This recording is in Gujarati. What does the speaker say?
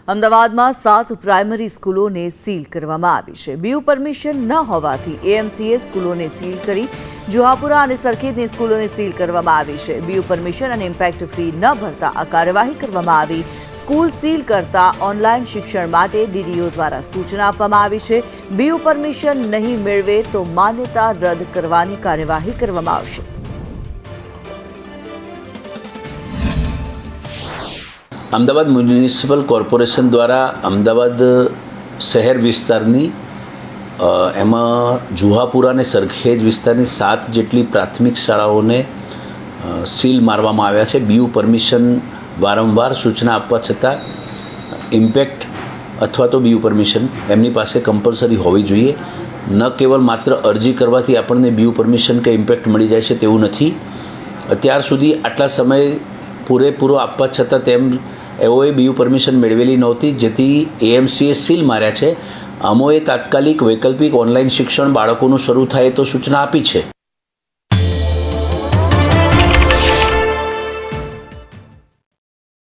અમદાવાદમાં 7 પ્રાઇમરી સ્કૂલોને સીલ કરવામાં આવી છે। બીયુ પરમિશન ન હોવાથી એએમસીએ સ્કૂલોને સીલ કરી જુહાપુરા અને સરખેજની સ્કૂલોને સીલ કરવામાં આવી છે। બીયુ પરમિશન અને ઇમ્પેક્ટ ફી ન ભરતા આ કાર્યવાહી કરવામાં આવી। સ્કૂલ સીલ કરતા ઓનલાઈન શિક્ષણ માટે ડીડીઓ દ્વારા સૂચના આપવામાં આવી છે। બીયુ પરમિશન નહીં મેળવે તો માન્યતા રદ કરવાની કાર્યવાહી કરવામાં આવશે। અમદાવાદ મ્યુનિસિપલ કોર્પોરેશન દ્વારા અમદાવાદ શહેર વિસ્તારની એમાં જુહાપુરા અને સરખેજ વિસ્તારની 7 જેટલી પ્રાથમિક શાળાઓને સીલ મારવામાં આવ્યા છે। બીયુ પરમિશન વારંવાર સૂચના આપવા છતાં ઇમ્પેક્ટ અથવા તો બીયુ પરમિશન એમની પાસે કમ્પલસરી હોવી જોઈએ। ન કેવલ માત્ર અરજી કરવાથી આપણને બીયુ પરમિશન કે ઇમ્પેક્ટ મળી જાય છે તેવું નથી। અત્યાર સુધી આટલા સમય પૂરેપૂરો આપવા છતાં તેમ એઓએ બીયુ પરમિશન મેળવેલી નહોતી, જેથી એએમસીએ સીલ માર્યા છે। અમોએ તાત્કાલિક વૈકલ્પિક ઓનલાઈન શિક્ષણ બાળકોનું શરૂ થાય તો સૂચના આપી છે।